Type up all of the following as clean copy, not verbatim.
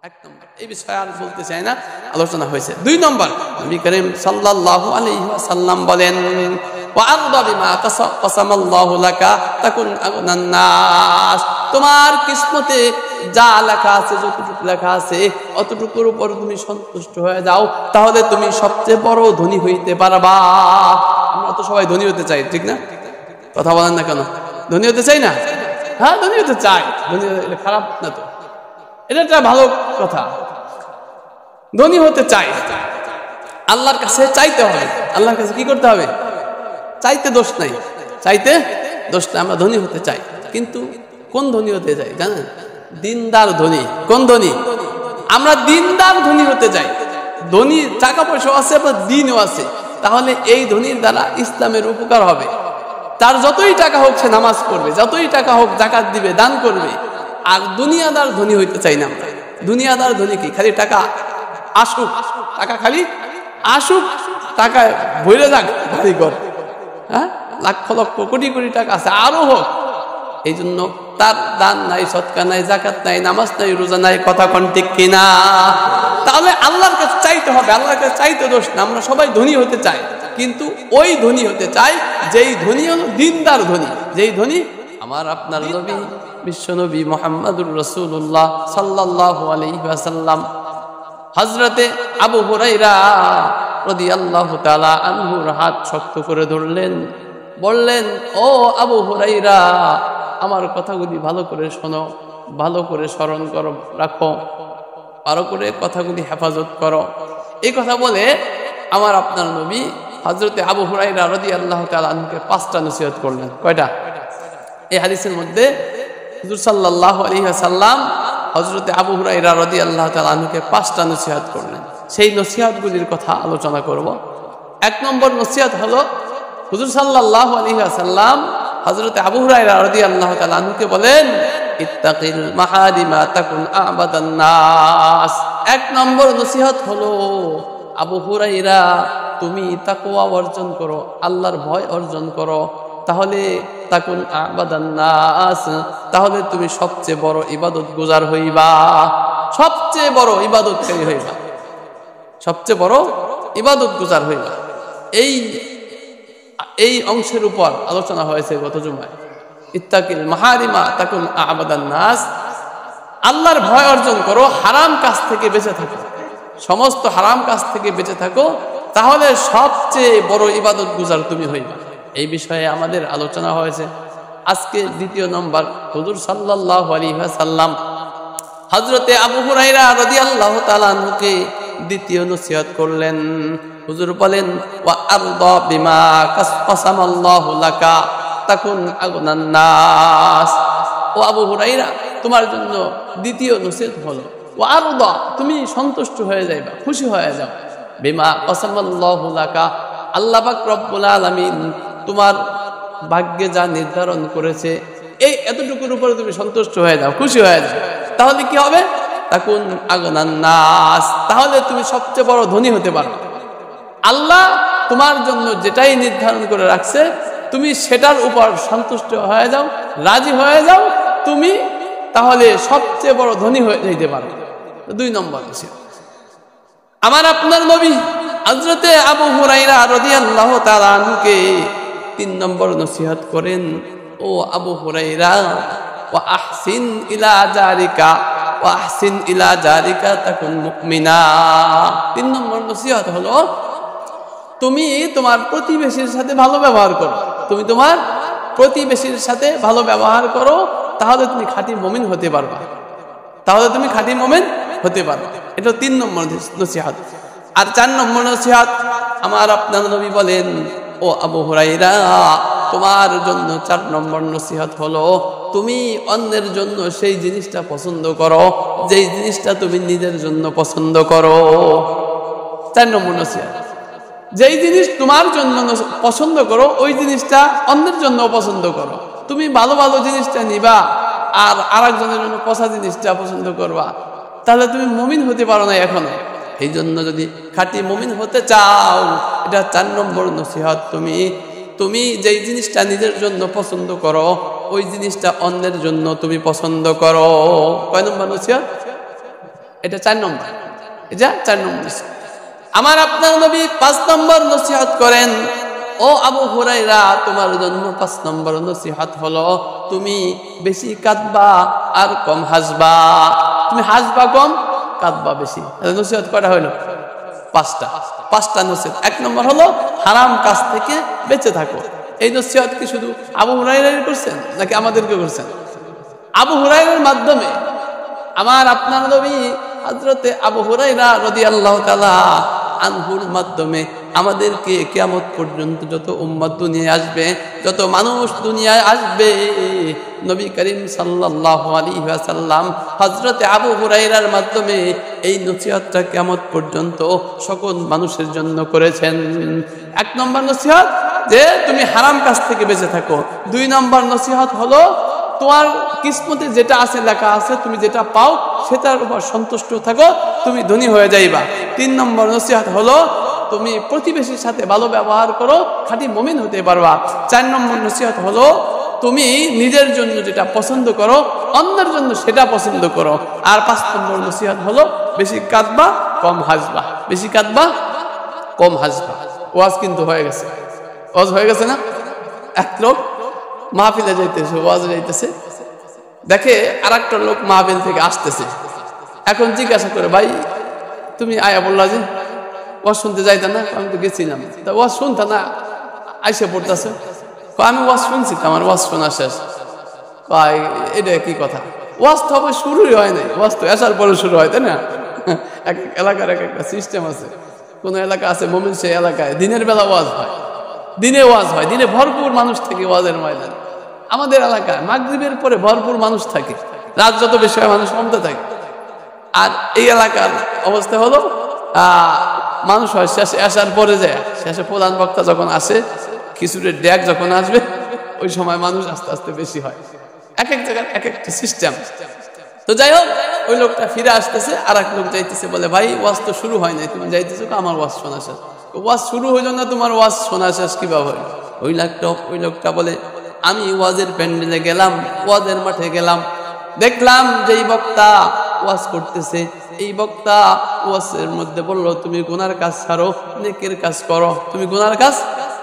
এক নম্বর, এই বিষয়ে আর বলতে চাই না, আলোচনা হয়েছে। 2 নম্বর, নবী করিম সাল্লাল্লাহু আলাইহি ওয়াসাল্লাম বলেন ওয়া আরদা বিমা কাসামাল্লাহু লাকা তাকুন আগনান নাস। তোমার কিসমতে যা লেখা আছে, যতটুকু লেখা আছে অতটুকুর উপর তুমি সন্তুষ্ট হয়ে যাও, তাহলে তুমি সবচেয়ে বড় ধনী হইতে পারবা। আমরা তো সবাই ধনী হতে চাই, ঠিক না? কথা বলেন না কেন? ধনী হতে চাই না? হ্যাঁ, ধনী হতে চাই। ধনী হতে খারাপ না তো, এটা একটা ভালো কথা। ধনী হতে চাই, আল্লাহর কাছে চাইতে হবে। আল্লাহর কাছে কি করতে হবে? চাইতে দোষ নাই, চাইতে দোষ নাই। আমরা ধনী হতে চাই, কিন্তু কোন ধনী হতে চাই জানেন? দিনদার ধনী। কোন ধনী? আমরা দিনদার ধনী হতে চাই। ধনী টাকা পয়সা আছে, আপনার দিনও আছে, তাহলে এই ধনীর দ্বারা ইসলামের উপকার হবে। তার যতই টাকা হোক সে নামাজ পড়বে, যতই টাকা হোক জাকাত দিবে, দান করবে। আর দুনিয়াদার ধনী হইতে চাই না আমরা। দুনিয়াদার ধনী কি? খালি টাকা আসুক, টাকা খালি আসুক, টাকায় ভরে যাক বাড়িঘর, হ্যাঁ, লাখ লক্ষ কোটি কোটি টাকা আছে, আরো হোক। এই জন্য তার দান নাই, সৎকা নাই, জাকাত নাই, নামাজ নাই, রোজা নাই। কথা কোন ঠিক কিনা? তাহলে আল্লাহর কাছে চাইতে হবে। আল্লাহর কাছে চাইতে দোষ না। আমরা সবাই ধনী হতে চাই, কিন্তু ওই ধনী হতে চাই যেই ধনী হলো দিনদার ধনী, যেই ধনী আমার আপনার নবী বিশ্ব নবী মুহাম্মদুর রাসূলুল্লাহ সাল্লাল্লাহু আলাইহি ওয়াসাল্লাম হযরতে আবু হুরায়রা রাদিয়াল্লাহু তাআলা আনহুর হাত শক্ত করে ধরলেন, বললেন, ও আবু হুরায়রা, আমার কথাগুলি ভালো করে শোনো, ভালো করে স্মরণ করো, রাখো, ভালো করে কথাগুলি হেফাজত করো। এই কথা বলে আমার আপনার নবী হযরতে আবু হুরায়রা রাদিয়াল্লাহু তাআলা আনহুকে 5টা নসিহত করলেন। কয়টা? এই হাদিসের মধ্যে হুজুর সাল্লাল্লাহু আলাইহি ওয়াসাল্লাম হযরতে আবু হুরায়রা রাদিয়াল্লাহু তাআলা আনহুকে 5টা নসিহত করলেন। সেই নসিহতগুলির কথা আলোচনা করব। 1 নম্বর নসিহত হলো, হুজুর সাল্লাল্লাহু আলাইহি ওয়াসাল্লাম হযরতে আবু হুরায়রা রাদিয়াল্লাহু তাআলা আনহুকে বলেন, ইত্তাকিল মাহারিমা তাকুন আবাদান নাস। 1 নম্বর নসিহত হলো, আবু হুরায়রা, তুমি তাকওয়া অর্জন করো, আল্লাহর ভয় অর্জন করো, তাহলে তাকুন আবাদান নাস, তাহলে তুমি সবচেয়ে বড় ইবাদত গুজার হইবা, সবচেয়ে বড় ইবাদতকারী হইবা, সবচেয়ে বড় ইবাদত গুজার হইবা। এই অংশের উপর আলোচনা হয়েছে গত জুমায়। ইত্তাকিল মাহারিমা তাকুন আবাদান নাস, আল্লাহর ভয় অর্জন করো, হারাম কাজ থেকে বেঁচে থাকো, সমস্ত হারাম কাজ থেকে বেঁচে থাকো, তাহলে সবচেয়ে বড় ইবাদত গুজার তুমি হইবা। এই বিষয়ে আমাদের আলোচনা হয়েছে। আজকে 2 নম্বর, হুজুর সাল্লাল্লাহু আলাইহি ওয়াসাল্লাম হযরতে আবু হুরায়রা রাদিয়াল্লাহু তাআলা আনহুকে 2য় নসিহত করলেন। হুজুর বলেন, ওয়া আরদা বিমা কাসামাল্লাহু লাকা তাকুন আগনান নাস। ও আবু হুরায়রা, তোমার জন্য 2য় নসিহত হলো, ওয়া আরদা, তুমি সন্তুষ্ট হয়ে যাইবা, খুশি হয়ে যাও, বিমা কাসামাল্লাহু লাকা, আল্লাহ পাক রব্বুল আলামিন তোমার ভাগ্যে যা নির্ধারণ করেছে, এই এতটুকুর উপরে তুমি সন্তুষ্ট হয়ে যাও, খুশি হয়ে যাও, তাহলে কি হবে? তাকুন আগনান নাস, তাহলে তুমি সবচেয়ে বড় ধনী হতে পারো। আল্লাহ তোমার জন্য যেটাই নির্ধারণ করে রাখছে, তুমি সেটার উপর সন্তুষ্ট হয়ে যাও, রাজি হয়ে যাও, তুমি তাহলে সবচেয়ে বড় ধনী হয়ে যেতে পারো। 2 নম্বর নসিহত। আমার আপনার নবী হযরতে আবু হুরায়রা রাদিয়াল্লাহু তাআলা আনহুকে 3 নম্বর নসিহত করেন, ও আবু হুরায়রা, ওয়া আহসিন ইলা জারিকা, ওয়া আহসিন ইলা জারিকা তাকুন মুমিনা। 3 নম্বর নসিহত হলো, তুমি তোমার প্রতিবেশীর সাথে ভালো ব্যবহার করো, তুমি তোমার প্রতিবেশীর সাথে ভালো ব্যবহার করো, তাহলে তুমি খাঁটি মুমিন হতে পারবা, তাহলে তুমি খাঁটি মুমিন হতে পারবা। এটা 3 নম্বর নসিহত। আর 4 নম্বর নসিহত, আমার আপনার নবী বলেন, ও আবু হুরায়রা, তোমার জন্য 4 নম্বর নসিহত হলো, তুমি অন্যের জন্য সেই জিনিসটা পছন্দ করো যেই জিনিসটা তুমি নিজের জন্য পছন্দ করো। 4 নম্বর নসিহত, যেই জিনিস তোমার জন্য পছন্দ করো ওই জিনিসটা অন্যের জন্য পছন্দ করো। তুমি ভালো ভালো জিনিসটা নিবা আর আরেকজনের জন্য পচা জিনিসটা পছন্দ করবা, তাহলে তুমি মুমিন হতে পারো না এখনো। এই জন্য যদি খাঁটি মুমিন হতে চাও, এটা 4 নম্বর নসিহত, তুমি যেই জিনিসটা নিজের জন্য পছন্দ করো ওই জিনিসটা অন্যের জন্য তুমি পছন্দ করো। কয় নম্বর নসিহত? এটা 4 নম্বর, এটা 4 নম্বর। আমার আপনার নবী 5 নম্বর নসিহত করেন, ও আবু হুরায়রা, তোমার জন্য 5 নম্বর নসিহত হলো তুমি বেশি কাঁদবা আর কম হাসবা। তুমি হাসবা কম, কাঁদবা বেশি। নসিহত করা হলো 5টা নসিহত। 1 নম্বর হলো হারাম কাজ থেকে বেঁচে থাকো। এই নসিহত কি শুধু আবু হুরায়রাই করছেন নাকি আমাদেরকে করছেন? আবু হুরায়রার মাধ্যমে আমার আপনার নবী হযরতে আবু হুরায়রা রাদিয়াল্লাহু তাআলা আনহুর মাধ্যমে আমাদেরকে কিয়ামত পর্যন্ত যত উম্মত দুনিয়ায় আসবে, যত মানুষ দুনিয়ায় আসবে, নবী করিম সাল্লাল্লাহু আলাইহি ওয়াসাল্লাম হযরতে আবু হুরায়রার মাধ্যমে এই নসিহতটা কিয়ামত পর্যন্ত সকল মানুষের জন্য করেছেন। 1 নম্বর নসিহত যে তুমি হারাম কাজ থেকে বেঁচে থাকো। 2 নম্বর নসিহত হলো তোমার কিসমতে যেটা আছে, লেখা আছে, তুমি যেটা পাও সেটার উপর সন্তুষ্ট থাকো, তুমি ধনী হয়ে যাইবা। 3 নম্বর নসিহত হলো তুমি প্রতিবেশীর সাথে ভালো ব্যবহার করো, খাঁটি মুমিন হতে পারবা। 4 নম্বর নসিহত হলো তুমি নিজের জন্য যেটা পছন্দ করো, অন্যের জন্য সেটা পছন্দ করো। আর 5 নম্বর নসিহত হলো বেশি কাঁদবা কম হাসবা, বেশি কাঁদবা কম হাসবা। ওয়াজ কিন্তু হয়ে গেছে, ওয়াজ হয়ে গেছে না? এক লোক মাহফিলে যাইতেছে, ওয়াজে যাইতেছে, দেখে আর একটা লোক মাহফিল থেকে আসতেছে। এখন জিজ্ঞাসা করে, ভাই তুমি আয়া বললা যে ওয়াজ শুনতে যাইতা না? আমি তো গেছিলাম। তা ওয়াজ শুনতা না, আইসে পড়তেছে। আমি ওয়াজ শুনছি, আমার ওয়াজ শোনা শেষ। ভাই এটা কি কথা? ওয়াজ তো হবে শুরুই হয় নাই, ওয়াজ তো আসার পরে শুরু হয়, তাই না? এক এলাকার এক একটা সিস্টেম আছে। কোন এলাকা আছে মুমিন, সেই এলাকায় দিনের বেলা ওয়াজ হয়, দিনে ওয়াজ হয়, দিনে ভরপুর মানুষ থাকে ওয়াজের ময়দানে। আমাদের এলাকায় মাগরিবের পরে ভরপুর মানুষ থাকে, রাত যত বেশি হয় মানুষ কমতে থাকে। আর এই এলাকার অবস্থা হলো মানুষ হয় শেষে আসার পরে যায়, শেষে প্রধান বক্তা যখন আসে, খিচুড়ির ড্যাক যখন আসবে, ওই সময় মানুষ আস্তে আস্তে বেশি হয়। এক এক জায়গার এক একটা সিস্টেম। তো যাই হোক, ওই লোকটা ফিরে আসতেছে, আর এক লোক যাইতেছে, বলে ভাই ওয়াজ তো শুরু হয় নাই, তুমি যাইতেছো? আমার ওয়াজ শোনা শেষ। ওয়াজ শুরু হইল না, তোমার ওয়াজ শোনা শেষ কিভাবে? ওই লোকটা বলে, আমি ওয়াজের প্যান্ডেলে গেলাম, ওয়াজের মাঠে গেলাম, দেখলাম যে এই বক্তা ওয়াজ করতেছে। এই বক্তা ওয়াজের মধ্যে বললো, তুমি গুনার কাজ ছাড়ো, নেকের কাজ করো। তুমি গুনার কাজ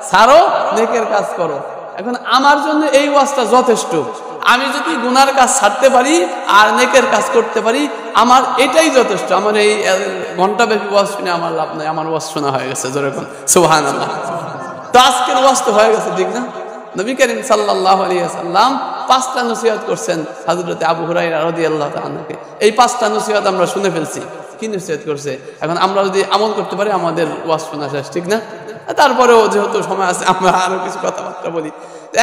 ছাড়ো, নেকের কাজ করো। এখন আমার জন্য এই ওয়াজটা যথেষ্ট। আমি যদি গুনার কাজ ছাড়তে পারি আর নেকের কাজ করতে পারি, আমার এটাই যথেষ্ট। আমার এই ঘন্টা ব্যাপী ওয়াজ শুনে আমার লাভ নাই, আমার ওয়াজ শোনা হয়ে গেছে। জোরে কোন সুবহানাল্লাহ। তো আজকের ওয়াজ তো হয়ে গেছে, ঠিক না? নবী করিম সাল্লাল্লাহু আলাইহি ওয়াসাল্লাম 5টা নসিহত করছেন হযরতে আবু হুরায়রা রাদিয়াল্লাহু তাআলা আনহুকে। এই 5টা নসিহত আমরা শুনে ফেলছি। কি নসিহত করছে? এখন আমরা যদি আমল করতে পারি, আমাদের ওয়াজ শোনা শেষ, ঠিক না? তারপরেও যেহেতু সময় আছে, আমরা আরো কিছু কথাবার্তা বলি।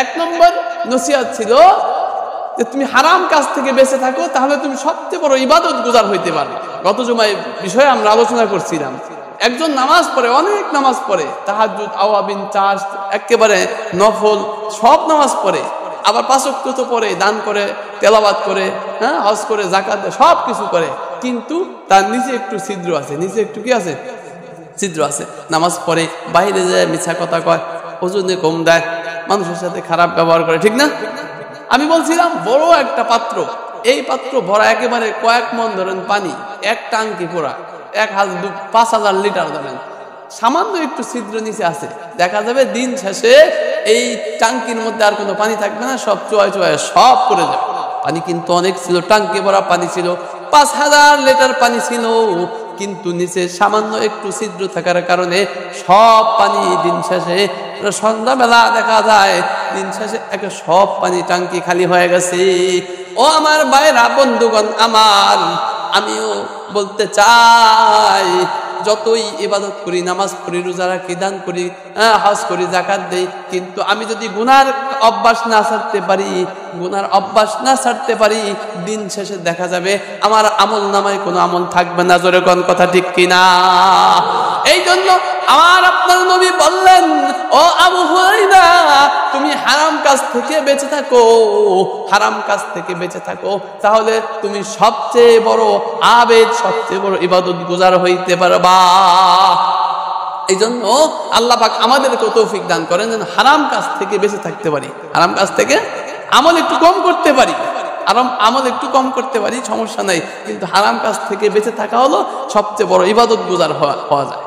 1 নম্বর নসিহত ছিল যে তুমি হারাম কাজ থেকে বেঁচে থাকো, তাহলে তুমি সবচেয়ে বড় ইবাদত গুজার হইতে পারবে। গত জুমায় বিষয়ে আমরা আলোচনা করছিলাম, একজন নামাজ পড়ে, অনেক নামাজ পড়ে, তাহাজ্জুদ, আওয়াবিন, চাষ, একেবারে নফল সব নামাজ পড়ে, আবার 5 ওয়াক্ত তো পড়ে, দান করে, তেলাওয়াত করে, হ্যাঁ, হজ করে, যাকাত দেয়, সব কিছু করে, কিন্তু তার নিচে একটু ছিদ্র আছে। নিচে একটু কি আছে? ছিদ্র আছে। নামাজ পড়ে, বাইরে যায়, মিছা কথা কয়, ওজনে কম দেয়, মানুষের সাথে খারাপ ব্যবহার করে, ঠিক না? আমি বলছিলাম বড় একটা পাত্র, এই পাত্র ভরা একেবারে কয়েক মন ধরেন পানি, এক টাঙ্কি পুরা 5,000 লিটার ধরেন, সামান্য একটু ছিদ্র নিচে আছে, দেখা যাবে দিন শেষে এই টাঙ্কির মধ্যে আর কোনো পানি থাকবে না, সব চুয়ায় চুয়ায় সব পড়ে যাবে। পানি কিন্তু অনেক ছিল, টাঙ্কি ভরা পানি ছিল, 5,000 লিটার পানি ছিল, কিন্তু নিচে সামান্য একটু ছিদ্র থাকার কারণে সব পানি দিন শেষে, সন্ধ্যাবেলা দেখা যায় দিন শেষে সব পানি টাঙ্কি খালি হয়ে গেছে। ও আমার ভাইরা, বন্ধুগণ আমার, আমিও বলতে চাই, যতই ইবাদত করি, নামাজ পড়ি, রোজা রাখি, দান করি, হজ করি, যাকাত দেই, কিন্তু আমি যদি গুনার অভ্যাস না ছাড়তে পারি, দিন শেষে দেখা যাবে আমার আমল নামায় কোনো আমল থাকবে না। জোরে কোন কথা ঠিক কিনা? এই জন্য আমার আপনার নবী বললেন, ও আবু হুরায়রা, তুমি হারাম কাজ থেকে বেঁচে থাকো, হারাম কাজ থেকে বেঁচে থাকো, তাহলে তুমি সবচেয়ে বড় আবেদ, সবচেয়ে বড় ইবাদত গুজার হইতে পারবা। এই জন্য আল্লাহ পাক আমাদেরকে তৌফিক দান করেন যেন হারাম কাজ থেকে বেঁচে থাকতে পারি, হারাম কাজ থেকে আমল একটু কম করতে পারি। আরাম আমল একটু কম করতে পারি, সমস্যা নাই, কিন্তু হারাম কাজ থেকে বেঁচে থাকা হলো সবচেয়ে বড় ইবাদত গুজার হওয়া যায়।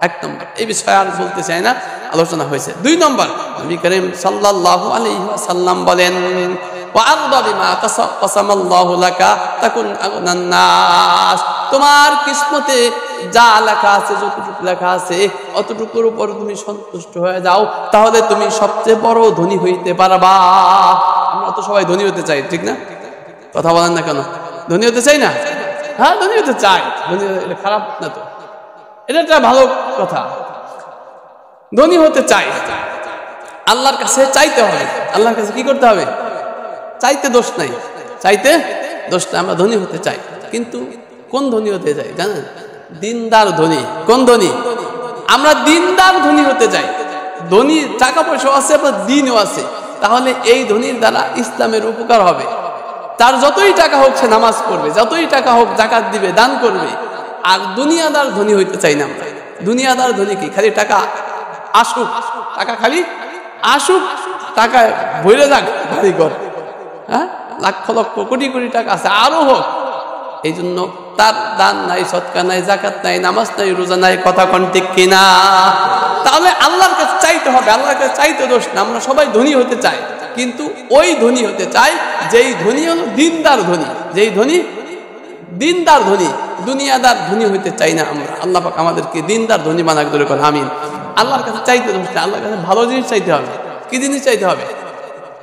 1 নম্বর, এই বিষয়ে আর বলতে চাই না, আলোচনা হয়েছে। 2 নম্বর, নবী করিম সাল্লাল্লাহু আলাইহি ওয়াসাল্লাম বলেন, তোমার কিসমতে যা লেখা আছে, যতটুকু লেখা আছে অতটুকুর উপর তুমি সন্তুষ্ট হয়ে যাও, তাহলে তুমি সবচেয়ে বড় ধনী হইতে পারবা। আমরা তো সবাই ধনী হতে চাই, ঠিক না? কথা বলেন না কেন? ধনী হতে চাই না? হ্যাঁ, ধনী হতে চাই। ধনী এটা খারাপ না তো, এটা একটা ভালো কথা। ধনী হতে চাই, আল্লাহর কাছে চাইতে হবে। আল্লাহর কাছে কি করতে হবে? চাইতে দোষ নাই, চাইতে দোষ নাই। আমরা ধনী হতে চাই, কিন্তু কোন ধনী হতে চাই জানেন? দিনদার ধনী। কোন ধনী? আমরা দিনদার ধনী হতে চাই। ধনী টাকা পয়সা আছে, আবার দিনও আছে, তাহলে এই ধনীর দ্বারা ইসলামের উপকার হবে। তার যতই টাকা হোক সে নামাজ পড়বে, যতই টাকা হোক জাকাত দিবে, দান করবে। আর দুনিয়াদার ধনী হইতে চাই না আমরা। দুনিয়াদার ধনী কি? খালি টাকা আসুক, টাকা খালি আসুক, টাকা ভরে যাক বাড়ি ঘর, হ্যাঁ, লক্ষ লক্ষ কোটি কোটি টাকা আছে, আরো হোক। এই জন্য তার দান নাই, সৎকা নাই, জাকাত নাই, নামাজ নাই, রোজা নাই। কথা কোন ঠিক কিনা? তাহলে আল্লাহর কাছে চাইতে হবে। আল্লাহর কাছে চাইতে দোষ না। আমরা সবাই ধনী হতে চাই, কিন্তু ওই ধনী হতে চাই যেই ধনী হলো দিনদার ধনী, যেই ধনী দিনদার ধনী। দুনিয়াদার ধনী হইতে চাই না আমরা। আল্লাহ পাক আমাদেরকে দিনদার ধনী বানাক, ধরে কোন আমিন। আল্লাহর কাছে চাইতে দোষ না, আল্লাহর কাছে ভালো জিনিস চাইতে হবে। কি জিনিস চাইতে হবে?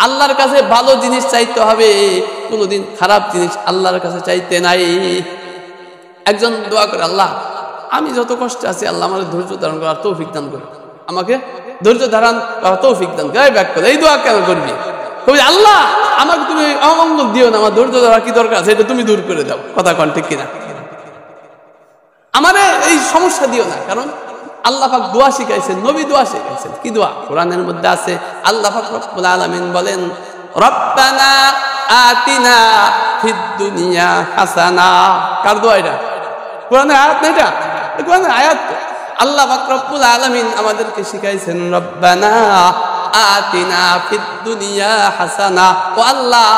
আল্লাহর কাছে ভালো জিনিস চাইতে হবে, কোনোদিন খারাপ জিনিস আল্লাহর কাছে চাইতে নাই। একজন দোয়া করে, আল্লাহ আমি যত কষ্টে আছি, আল্লাহ আমার ধৈর্য ধারণ করার তৌফিক দান করো, আমাকে ধৈর্য ধারণ করার তৌফিক দান করে। ব্যাক করে এই দোয়া কেন করবি? কবি আল্লাহ আমাকে তুমি অমঙ্গল দিও না, আমার ধৈর্য ধরা কি দরকার আছে এটা তুমি দূর করে দাও। কথা কোন ঠিক কিনা? আমারে এই সমস্যা দিও না। কারণ আল্লাহ পাক দোয়া শিখাইছেন, নবী দোয়া শিখাইছেন। কি দোয়া? কোরআনের মধ্যে আছে। আল্লাহ পাক রব্বুল আলামিন বলেন, রব্বানা আতিনা ফিদ দুনিয়া হাসানা। কার দোয়া এটা? কোরআনের আয়াত না এটা? কোরআনের আয়াত। আল্লাহ পাক রব্বুল আলামিন আমাদেরকে শিখাইছেন, রব্বানা আতিনা ফিদ দুনিয়া হাসানা। ও আল্লাহ,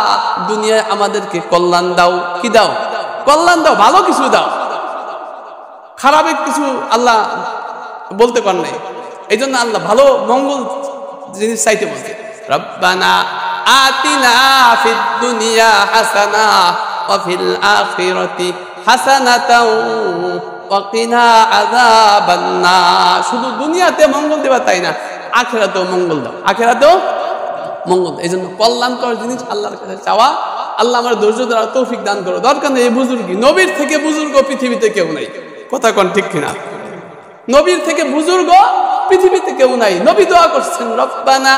দুনিয়ায় আমাদেরকে কল্যাণ দাও। কি দাও? কল্যাণ দাও, ভালো কিছু দাও। খারাপের কিছু আল্লাহ বলতে পার নাই। এই জন্য আল্লাহ ভালো মঙ্গল জিনিস চাইতে বলছে, রব্বানা আতিনা ফিদ দুনিয়া হাসানা ওয়া ফিল আখিরাতি হাসানাতাও ওয়া কিনা আযাবান নার। শুধু দুনিয়াতে মঙ্গল দেবা তাই না, আখিরাতেও মঙ্গল দাও, আখিরাতেও মঙ্গল দাও। এই জন্য কল্যাণকর জিনিস আল্লাহর কাছে চাওয়া। আল্লাহ আমার ধৈর্য ধরার তৌফিক দান করো। দরকার নেই এই বুজুর্গি, নবীর থেকে বুজুর্গ পৃথিবীতে কেউ নাই। কথা কোন ঠিক কিনা? নবীর থেকে বুজুর্গ পৃথিবীতে কেউ নাই। নবী দোয়া করছেন, রব্বানা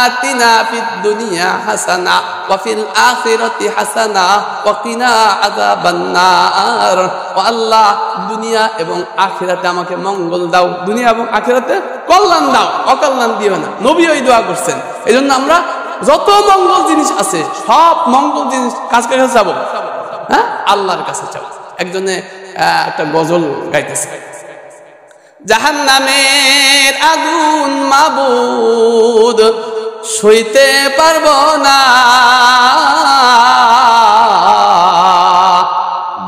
আতিনা ফিদ দুনিয়া হাসানা ওয়া ফিল আখিরাতি হাসানা ওয়া কিনা আযাবান নার। ও আল্লাহ, দুনিয়া এবং আখিরাতে আমাকে মঙ্গল দাও, দুনিয়া এবং আখিরাতে কল্যাণ দাও, অকল্যাণ দিও না। নবী ওই দোয়া করছেন। এই জন্য আমরা যত মঙ্গল জিনিস আছে, সব মঙ্গল জিনিস কার কাছে যাবো? হ্যাঁ, আল্লাহর কাছে যাবো। একজনে একটা গজল গাইতেছে, জাহান্নামের আগুন মাবুদ সইতে পারবো না,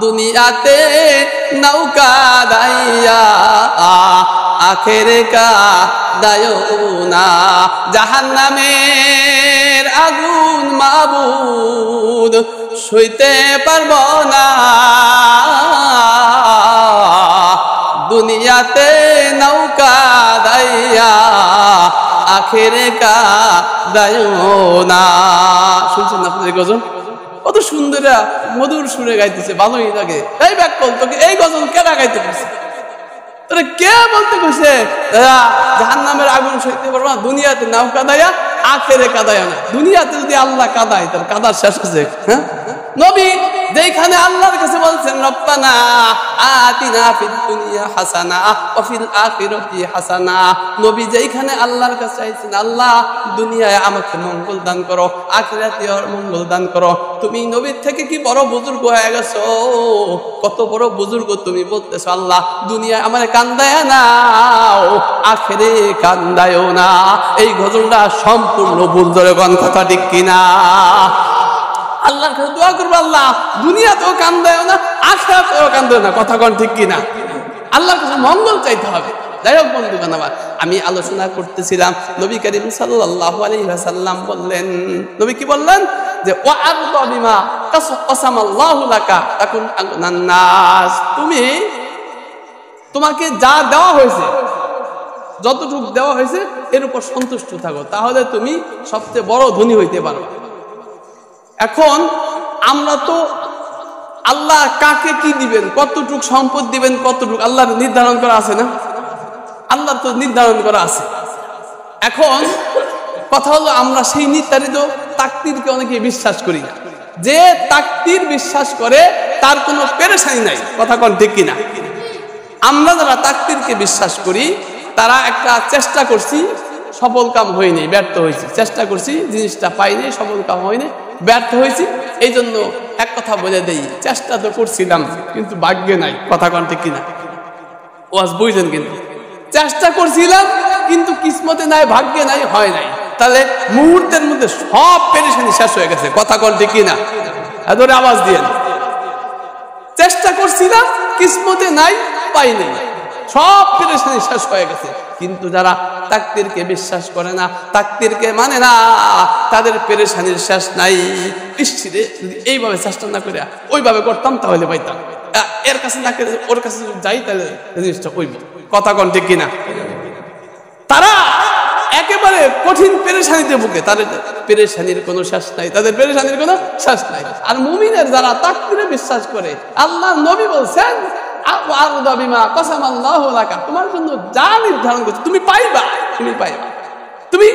দুনিয়াতে নৌকা দাইয়া আখেরে কাদায়ো না। জাহান্নামের আগুন মাবুদ সইতে পারবো না, দুনিয়াতে নৌকা দাইয়া আখেরে কাদায়ো না। শুনছেন না আপনাদের গজল? কত সুন্দর মধুর সুরে গাইতেছে, ভালোই লাগে। এই ব্যাক কল তোকে এই গজল কেনা গাইতে পারছে? তোরা কে বলতে কইছে জাহান্নামের আগুন সইতে পারবো না, দুনিয়াতে নৌকা দাইয়া আখেরে কাদায় না? দুনিয়াতে যদি আল্লাহ কাদায়, তার কাদার শেষ আছে? হ্যাঁ, নবী যেখানে আল্লাহর কাছে বলছেন, রব্বানা আতিনা ফিদ দুনিয়া হাসানা ওয়া ফিল আখিরাতি হাসানা। নবী যেখানে আল্লাহর কাছে চাইছেন, আল্লাহ দুনিয়ায় আমাকে মঙ্গল দান করো, আখিরাতে মঙ্গল দান করো। তুমি নবীর থেকে কি বড় বুজুর্গ হয়ে গেছো? কত বড় বুজুর্গ তুমি বলতেছো, আল্লাহ দুনিয়ায় আমারে কান্দায় নাও, আখিরে কান্দায়ও না। এই গজলটা সম্পূর্ণ ভুল, ধরে কোন কথা ঠিক কিনা? আল্লাহর কাছে দোয়া করবো, আল্লাহ দুনিয়াতেও কান দেয় না, আখিরাতেও কান দেয় না। কথা কোন ঠিক কিনা? আল্লাহর কাছে মঙ্গল চাইতে হবে। যাই হোক বন্ধুগণ আমার, আমি আলোচনা করতেছিলাম নবী করিম সাল্লাল্লাহু আলাইহি ওয়াসাল্লাম বললেন, নবী কি বললেন যে ওয়া'আরদু বিমা কাসামাল্লাহু লাকা তাকুন আগনান নাস, তোমাকে যা দেওয়া হয়েছে, যতটুকু দেওয়া হয়েছে এর উপর সন্তুষ্ট থাকো, তাহলে তুমি সবচেয়ে বড় ধনী হইতে পারবে। এখন আমরা তো আল্লাহ কাকে কি দিবেন, কতটুক সম্পদ দিবেন, কতটুক আল্লাহর নির্ধারণ করা আছে না? আল্লাহ তো নির্ধারণ করা আছে। এখন কথা হলো আমরা সেই নির্ধারিত তাকদীরকে অনেকে বিশ্বাস করি না। যে তাকদীর বিশ্বাস করে তার কোনো পেরেশানি নাই। কথা কোন ঠিক কিনা? আমরা যারা তাকদীরকে বিশ্বাস করি তারা একটা চেষ্টা করছি, সফল কাম হয়নি, ব্যর্থ হয়েছি, চেষ্টা করছি জিনিসটা পাইনি, সফল কাম হয়নি, ব্যর্থ হয়েছি। এই জন্য এক কথা বলে দেই, চেষ্টা তো করছিলাম কিন্তু ভাগ্যে নাই। কথা কোন ঠিক কিনা? ওয়াজ বুঝলেন? কিন্তু চেষ্টা করছিলাম কিন্তু কিসমতে নাই, ভাগ্যে নাই, হয় নাই। তাহলে মুহূর্তের মধ্যে সব পেরেশানি শেষ হয়ে গেছে। কথা কোন ঠিক কিনা? এদরে আওয়াজ দিয়ে, চেষ্টা করছিলাম কিসমতে নাই, পাই নাই, সব পেরেশানি শেষ হয়ে গেছে। কিন্তু যারা তাকদীরকে বিশ্বাস করে না, তাকদীরকে মানে না, তাদের পেরেশানির শেষ নাই। নিশ্চিত যদি এইভাবে চেষ্টা না করে ওইভাবে করতাম তাহলে পাইতাম, এর কাছে না করে ওর কাছে যাই তাহলে জিনিসটা হইব। কথা কোন ঠিক কিনা? তারা একেবারে কঠিন পেরেশানিতে ভুগে, তাদের পেরেশানির কোনো শেষ নাই, তাদের পেরেশানির কোনো শেষ নাই। আর মুমিনের যারা তাকদীরে বিশ্বাস করে, আল্লাহ নবী বলছেন ওয়া'আরদু বিমা কাসামাল্লাহু লাকা, তোমার জন্য যা নির্ধারণ করছে তুমি পাইবা, তুমি পাইবা, তুমি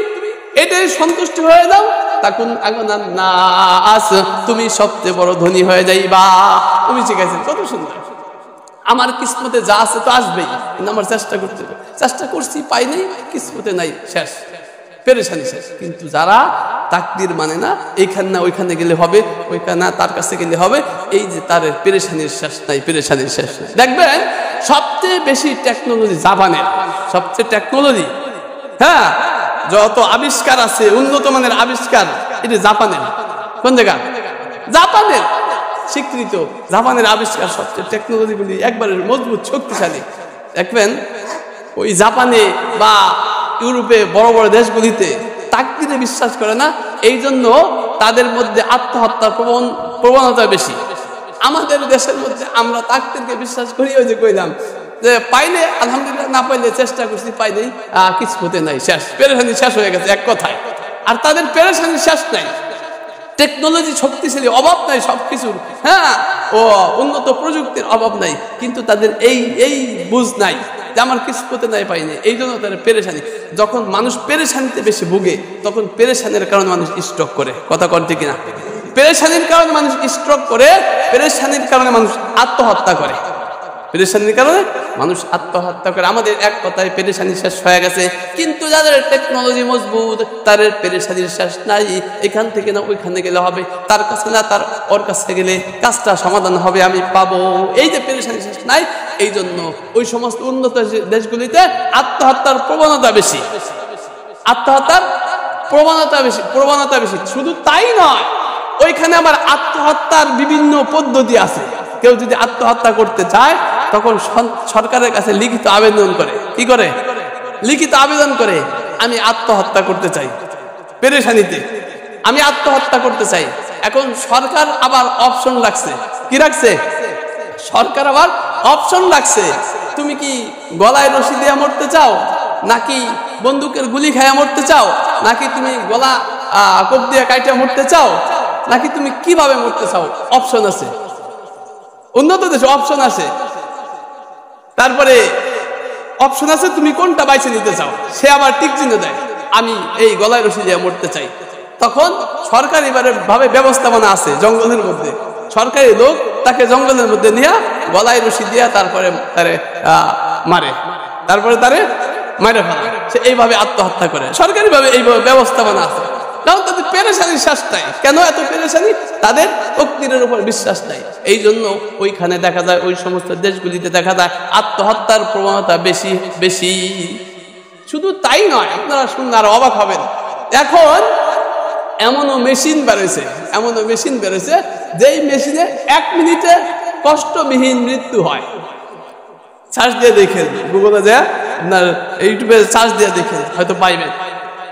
এটাই সন্তুষ্ট হয়ে যাও, তাকুন আগনান নাস, তুমি সবচেয়ে বড় ধনী হয়ে যাইবা। তুমি শিখাইছেন কত সুন্দর। আমার কিসমতে যা আছে তো আসবেই, কিন্তু আমার চেষ্টা করতে হবে। চেষ্টা করছি, পাই নাই, কিসমতে নাই, শেষ, পেরেশানি শেষ। কিন্তু যারা তাকদীর মানে না, এইখানে না ওইখানে গেলে হবে, ওইখানে না তার কাছে গেলে হবে, এই যে তার পেরেশানির শেষ নাই, পেরেশানির শেষ নাই। দেখবেন সবচেয়ে বেশি টেকনোলজি জাপানের, সবচেয়ে টেকনোলজি, হ্যাঁ, যত আবিষ্কার আছে, উন্নত মানের আবিষ্কার, এটা জাপানের। কোন জায়গা? জাপানের স্বীকৃত, জাপানের আবিষ্কার সবচেয়ে টেকনোলজিগুলি একবারে মজবুত, শক্তিশালী। দেখবেন ওই জাপানে বা ইউরোপে বড় বড় দেশগুলিতে তাকদীরে বিশ্বাস করে না, এই জন্য তাদের মধ্যে আত্মহত্যার প্রবণতা বেশি। আমাদের দেশের মধ্যে আমরা তাকদীরকে বিশ্বাস করি, ওই যে কইলাম যে পাইলে আলহামদুলিল্লাহ, না পাইলে চেষ্টা করছি, পাইলেই কিছু হতে নাই, শেষ, পেরেশানি শেষ হয়ে গেছে এক কথায়। আর তাদের পেরেশানি শেষ নাই, টেকনোলজি শক্তিশালী, অভাব নাই সবকিছুর, হ্যাঁ, ও উন্নত প্রযুক্তির অভাব নাই, কিন্তু তাদের এই বুঝ নাই যে আমার কিসমতে নাই, পাইনি, এই জন্য তাদের পেরেশানি। যখন মানুষ পেরেশানিতে বেশি ভুগে তখন পেরেশানির কারণে মানুষ স্ট্রোক করে। কথা কোন ঠিক কিনা? পেরেশানির কারণে মানুষ স্ট্রোক করে, পেরেশানির কারণে মানুষ আত্মহত্যা করে, পেরেশানির কারণে মানুষ আত্মহত্যা করে। আমাদের এক কথায় পেরেশানি শেষ হয়ে গেছে। কিন্তু যাদের টেকনোলজি মজবুত, তাদের পেরেশানির শেষ নাই, এখান থেকে না ওইখানে গেলে হবে, তার কাছে না তার ওর কাছে গেলে কাজটা সমাধান হবে, আমি পাবো, এই যে পেরেশানি শেষ নাই। এই জন্য ওই সমস্ত উন্নত দেশগুলিতে আত্মহত্যার প্রবণতা বেশি, আত্মহত্যার প্রবণতা বেশি। শুধু তাই নয়, ওইখানে আবার আত্মহত্যার বিভিন্ন পদ্ধতি আছে। কেউ যদি আত্মহত্যা করতে চায় তখন সরকারের কাছে লিখিত আবেদন করে। কি করে? লিখিত আবেদন করে, আমি আত্মহত্যা করতে চাই, পেরেশানিতে আমি আত্মহত্যা করতে চাই। এখন সরকার আবার অপশন রাখছে। কি রাখছে? সরকার আবার অপশন রাখছে, তুমি কি গলায় রশি দিয়ে মরতে চাও, নাকি বন্দুকের গুলি খাইয়া মরতে চাও, নাকি তুমি গলা কোপ দিয়ে কাইটা মরতে চাও, নাকি তুমি কিভাবে মরতে চাও? অপশন আছে, উন্নত দেশে অপশন আছে। তারপরে অপশন আছে, তুমি কোনটা বাইছে নিতে চাও। সে আবার টিক চিহ্ন দেয়, আমি এই গলায় রশি দিয়ে মরতে চাই। তখন সরকারি ভাবে ব্যবস্থাপনা আছে, জঙ্গলের মধ্যে সরকারি লোক তাকে জঙ্গলের মধ্যে নিয়ে গলায় রশি দিয়া তারপরে তারে মারে, তারপরে তারে মারে ফেলে। সে এইভাবে আত্মহত্যা করে, সরকারি ভাবে এইভাবে ব্যবস্থাপনা আছে। কারণ তাদের পেরেশানির শ্বাস নাই। কেন এত পেরেশানি? তাদের তাকদীরের উপর বিশ্বাস নাই। এই জন্য ওইখানে দেখা যায়, ওই সমস্ত দেশগুলিতে দেখা যায় আত্মহত্যার প্রবণতা বেশি বেশি। শুধু তাই নয়, আপনারা শুনলে আরো অবাক হবেন। এখন এমনও মেশিন বেরোছে যেই মেশিনে 1 মিনিটে কষ্টবিহীন মৃত্যু হয়। সার্চ দিয়ে দেখেন, গুগলে যা আপনার ইউটিউবে সার্চ দিয়ে দেখেন, হয়তো পাইবেন।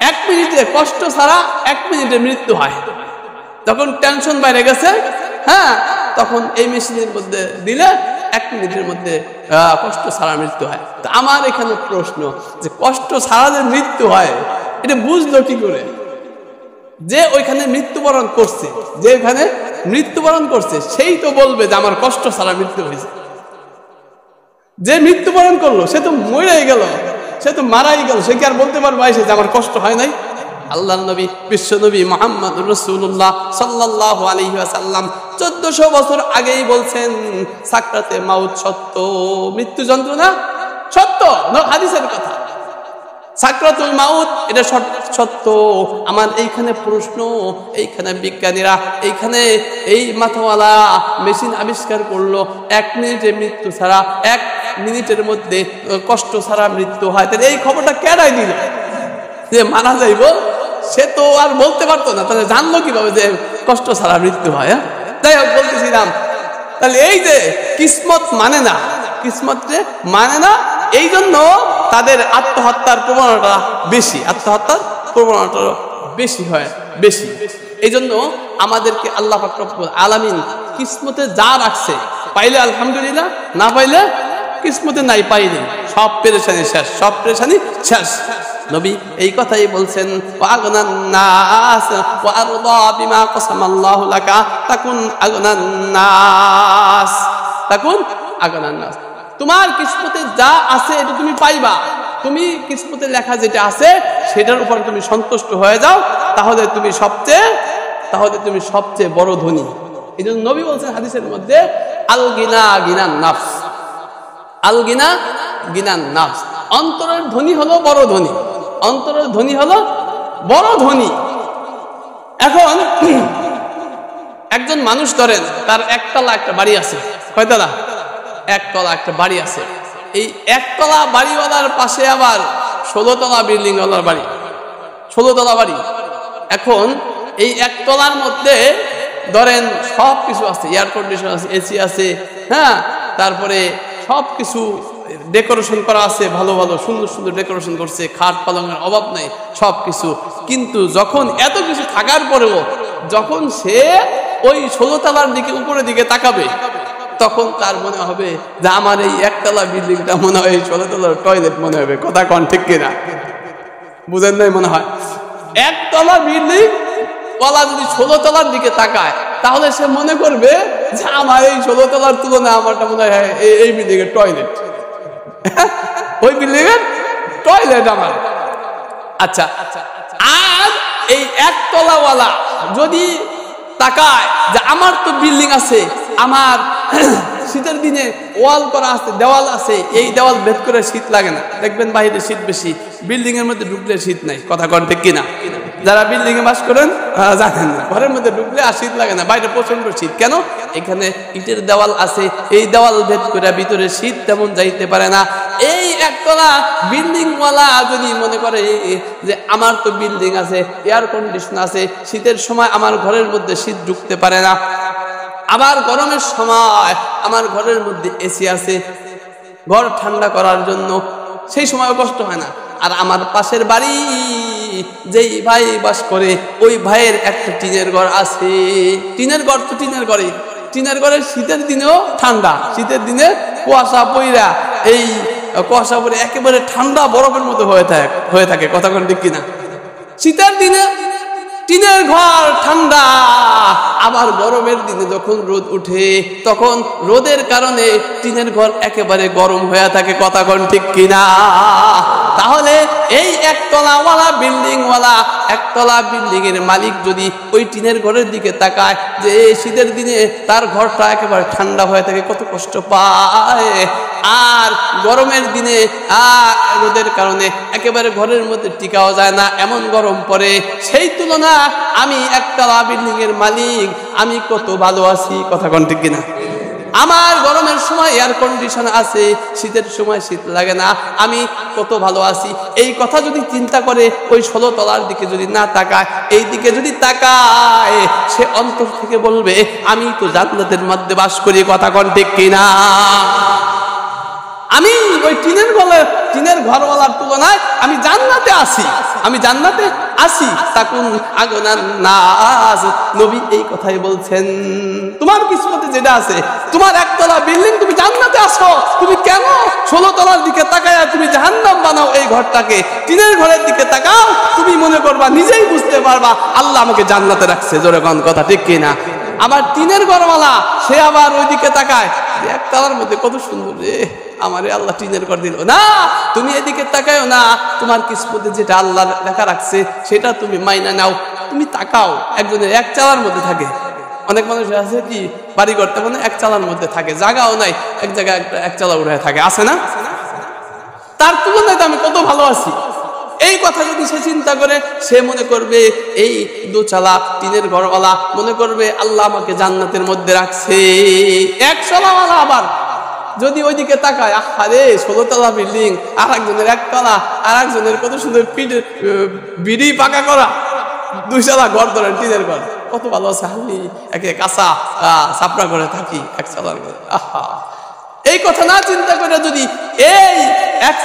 1 মিনিটে কষ্ট ছাড়া 1 মিনিটে মৃত্যু হয়। যখন টেনশন বাইরে গেছে, হ্যাঁ, তখন এই মেশিনের মধ্যে দিলে 1 মিনিটের মধ্যে কষ্ট ছাড়া মৃত্যু হয়। তো আমার এখানে প্রশ্ন, যে কষ্ট ছাড়া যে মৃত্যু হয় এটা বুঝলো কি করে? যে ওইখানে মৃত্যুবরণ করছে, সেই তো বলবে যে আমার কষ্ট ছাড়া মৃত্যু হয়েছে। যে মৃত্যুবরণ করলো সে তো মরেই গেল, সে তো মারাই গেল, সে কি আর বলতে পারবে যে আমার কষ্ট হয় নাই? আল্লাহর নবী, বিশ্ব নবী মুহাম্মদুর রাসূলুল্লাহ সাল্লাল্লাহু আলাইহি ওয়াসাল্লাম 1400 বছর আগেই বলছেন, সাকরাতে মাউত সত্য, মৃত্যু যন্ত্রণা সত্য, হাদিসের কথা। সাকরাতুল মাউত এটা সত্য। আমার এইখানে প্রশ্ন, এইখানে বিজ্ঞানীরা এইখানে এই মাথাওয়ালা মেশিন আবিষ্কার করলো 1 মিনিটে মৃত্যু ছাড়া, 1 মিনিটের মধ্যে কষ্ট ছাড়া মৃত্যু হয়। তাহলে এই খবরটা কেডাই দিল? যে মারা যাইব সে তো আর বলতে পারতো না, তাহলে জানলো কিভাবে যে কষ্ট ছাড়া মৃত্যু হয়? যাই হোক, বলতেছিলাম, তাহলে এই যে কিসমত মানে না, এই জন্য তাদের আত্মহত্যার প্রবণতা বেশি হয়। এই জন্য আমাদেরকে আল্লাহ পাক রব্বুল আলামিন কিসমতে যা রাখছে, পাইলে আলহামদুলিল্লাহ, না পাইলে কিসমতে নাই, পাইনি, সব পেরেশানি শেষ। নবী এই কথাই বলছেন, ওয়াগনান নাস ওয়া আরদা বিমা কাসামাল্লাহু লাকা তাকুন আগনান নাস। তোমার কিসমতে যা আছে এটা তুমি পাইবা। তুমি কিসমতে লেখা যেটা আছে সেটার উপর তুমি সন্তুষ্ট হয়ে যাও, তাহলে তুমি সবচেয়ে বড় ধনী। এই জন্য নবী বলছেন হাদিসের মধ্যে, আল গিনা গিনান নাফস, অন্তরের ধনী হলো বড় ধনী। এখন একজন মানুষ ধরেন, তার একতলা একটা বাড়ি আছে। কয়তলা? একতলা একটা বাড়ি আছে। এই একতলা বাড়িওয়ালার পাশে আবার 16 তলা বিল্ডিং ওয়ালার বাড়ি, 16 তলা বাড়ি। এখন এই একতলার মধ্যে ধরেন সব কিছু আছে, এয়ার কন্ডিশন আছে, এসি আছে, হ্যাঁ, তারপরে সব কিছু ডেকোরেশন করা আছে, ভালো সুন্দর ডেকোরেশন করছে, খাট পালঙের অভাব নাই, সব কিছু। কিন্তু যখন এত কিছু থাকার পরেও যখন সে ওই 16 তলার দিকে, উপরের দিকে তাকাবে, তখন তার মনে হবে যে আমার এই একতলা বিল্ডিংটা মনে হয় 16 তলার টয়লেট মনে হবে। কথা কোন ঠিক কিনা? বুঝেন নাই মনে হয়? একতলা বিল্ডিং ওয়ালা যদি 16 তলার দিকে তাকায়, তাহলে সে মনে করবে যে আমার এই 16 তলার তুলনায় আমারটা মনে হয় এই বিল্ডিং এর টয়লেট, ওই বিল্ডিং এর টয়লেট আমার। আচ্ছা, আর এই একতলাওয়ালা যদি তাকায় যে আমার তো বিল্ডিং আছে, আমার শীতের দিনে ওয়াল করা আছে, দেওয়াল আছে, এই দেওয়াল ভেদ করে শীত লাগে না। দেখবেন বাইরে শীত বেশি, বিল্ডিং এর মধ্যে ঢুকলে শীত নাই। কথা কোন ঠিক কিনা? যারা বিল্ডিং এ বাস করেন জানেন না, ঘরের মধ্যে ঢুকলে আর শীত লাগে না, বাইরে প্রচন্ড শীত। কেন? এখানে ইটের দেওয়াল আছে, এই দেওয়াল ভেদ করে ভিতরে শীত তেমন যাইতে পারে না। এই একতলা বিল্ডিং ওয়ালা যদি মনে করে যে আমার তো বিল্ডিং আছে, এয়ার কন্ডিশন আছে, শীতের সময় আমার ঘরের মধ্যে শীত ঢুকতে পারে না, আবার গরমের সময় আমার ঘরের মধ্যে এসি আছে ঘর ঠান্ডা করার জন্য, সেই সময় কষ্ট হয় না। আর আমার পাশের বাড়ি যেই ভাই বাস করে, ওই ভাইয়ের একটা টিনের ঘর আছে। টিনের ঘর তো টিনের ঘরে শীতের দিনেও ঠান্ডা, শীতের দিনে কুয়াশা পইরা, এই কুয়াশা পরে একেবারে ঠান্ডা বরফের মতো হয়ে থাকে। কথা কোন ঠিক কিনা? শীতের দিনে টিনের ঘর ঠান্ডা, আবার গরমের দিনে যখন রোদ উঠে, তখন রোদের কারণে টিনের ঘর একেবারে গরম হয়ে থাকে। কথা কোন ঠিক কিনা? তাহলে এই একতলাওয়ালা বিল্ডিংওয়ালা, একতলা বিল্ডিং এর মালিক যদি ওই টিনের ঘরের দিকে তাকায় যে শীতের দিনে তার ঘরটা একেবারে ঠান্ডা হয়ে থাকে, কত কষ্ট পায়, আর গরমের দিনে রোদের কারণে একেবারে ঘরের মধ্যে টিকাও যায় না, এমন গরম পড়ে, সেই তুলনা আমি একতলা বিল্ডিং এর মালিক, আমি কত ভালো আছি। কথা কোন ঠিক কিনা? আমার গরমের সময় এয়ার কন্ডিশন আছে, শীতের সময় শীত লাগে না, আমি কত ভালো আছি। এই কথা যদি চিন্তা করে ওই 16 তলার দিকে যদি না তাকায়, এই দিকে যদি তাকায়, সে অন্তর থেকে বলবে আমি তো জান্নাতের মধ্যে বাস করি। কথা কোন ঠিক কিনা? আমি ওই টিনের ঘরওয়ালার তুলনায় আমি জান্নাতে আছি, আমি জান্নাতে আছি। তাকুন আগনান নাস, নবী এই কথাই বলছেন। তোমার কিসমতে যেটা আছে, তোমার একতলা বিল্ডিং, তুমি জান্নাতে আসো, তুমি কেন 16 তলার দিকে তাকায় তুমি জাহান্নাম বানাও এই ঘরটাকে? টিনের ঘরের দিকে তাকাও, তুমি মনে করবা, নিজেই বুঝতে পারবা আল্লাহ আমাকে জান্নাতে রাখছে। জোরে কোন কথা ঠিক কিনা? আবার টিনের ঘরওয়ালা সে আবার ওইদিকে তাকায়, একতলার মধ্যে কত সুন্দর রে, আমারে আল্লাহ টিনের ঘর দিল না। তুমি এদিকে তাকায়ও না, তোমার কিসমতে যেটা আল্লাহ লেখা রাখছে সেটা তুমি মাইনা নাও। তুমি তাকাও, একজনের এক চালার মধ্যে থাকে, অনেক মানুষ আছে কি বাড়ি করতে মানে এক চালার মধ্যে থাকে, জায়গাও নাই, এক জায়গায় এক চালা উঠে থাকে, আছে না? তার তুলনায় তো আমি কত ভালো আছি। এই কথা যদি সে চিন্তা করে, সে মনে করবে এই দোচালা টিনের ঘরওয়ালা মনে করবে আল্লাহ আমাকে জান্নাতের মধ্যে রাখছে। এক চালাওয়ালা আবার যদি ওইদিকে তাকায়, আরে 16 তলা বিল্ডিং, আর একজনের একতলা, আর একজনের কত সুন্দর বিড়ি পাকা করা 2 চালা ঘর ধরেন, টিনের ঘর, কত ভালো আছে। আমি একে কাঁচা চাপড়া করে থাকি এক চালার ঘরে। আহা, এই কথা না চিন্তা করে যদি এই এক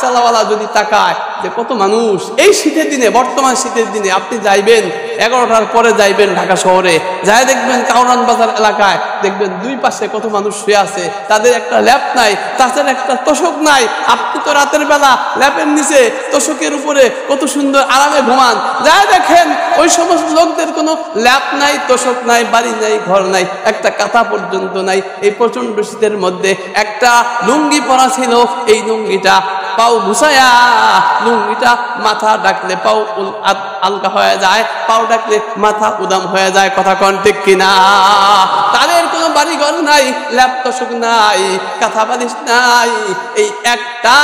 চালাওয়ালা যদি তাকায় যে কত মানুষ এই শীতের দিনে, বর্তমান শীতের দিনে আপনি যাইবেন 11টার পরে যাইবেন ঢাকা শহরে, যাই দেখবেন কাউরান বাজার এলাকায়, দেখবেন দুই পাশে কত মানুষ শুয়ে আছে, তাদের একটা ল্যাপ নাই, তাদের একটা তোষক নাই। আপনি তো রাতের বেলা ল্যাপের নিচে তোষকের উপরে কত সুন্দর আরামে ঘুমান, যাই দেখেন ওই সমস্ত লোকদের কোনো ল্যাপ নাই, তোষক নাই, বাড়ি নাই, ঘর নাই, একটা কাঁথা পর্যন্ত নাই। এই প্রচন্ড শীতের মধ্যে একটা লুঙ্গি পরা ছিল, এই লুঙ্গিটা পাও ঘুষায়া, লুঙ্গিটা মাথা ডাকলে পাও আলগা হয়ে যায়, পাও ডাকলে মাথা উদাম হয়ে যায়। কথা কোন ঠিক কিনা? তাদের কোনো বাড়ি ঘর নাই, ল্যাপ তোষক নাই, কাঁথা বালিশ নাই, এই একটা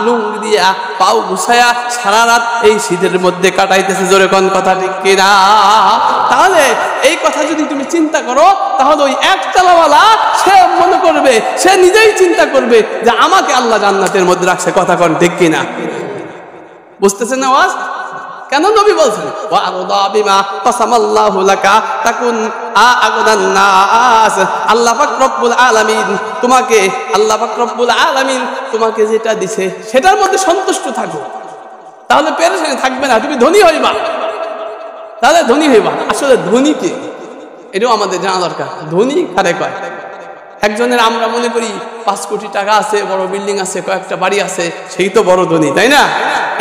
লুঙ্গি দিয়া পাও ঘুষায়া সারা রাত এই শীতের মধ্যে কাটাইতেছে। জোরে কোন কথা ঠিক কিনা? তাহলে এই কথা যদি তুমি চিন্তা করো, তাহলে ওই একতলাওয়ালা সে মনে করবে, সে নিজেই চিন্তা করবে যে আমাকে আল্লাহ জান্নাতের মধ্যে রাখছে। কথা কোন ঠিক কিনা? বুঝতেছেন না ওয়াজ? কেন নবী বলছেন ওয়ারদা বিমা কাসামাল্লাহু লাকা তাকুন আগনান নাস। আল্লাহ পাক রব্বুল আলামিন তোমাকে, আল্লাহ পাক রব্বুল আলামিন তোমাকে যেটা দিছে সেটার মধ্যে সন্তুষ্ট থাকো, তাহলে পেরেশানি থাকবে না, তুমি ধনী হইবা। তাহলে ধনী হইবা। আসলে ধনী কে, এটাও আমাদের জানা দরকার। ধনী কারে কয়? একজনের আমরা মনে করি 5 কোটি টাকা আছে, বড় বিল্ডিং আছে, কয়েকটা বাড়ি আছে, সেই তো বড় ধনী, তাই না?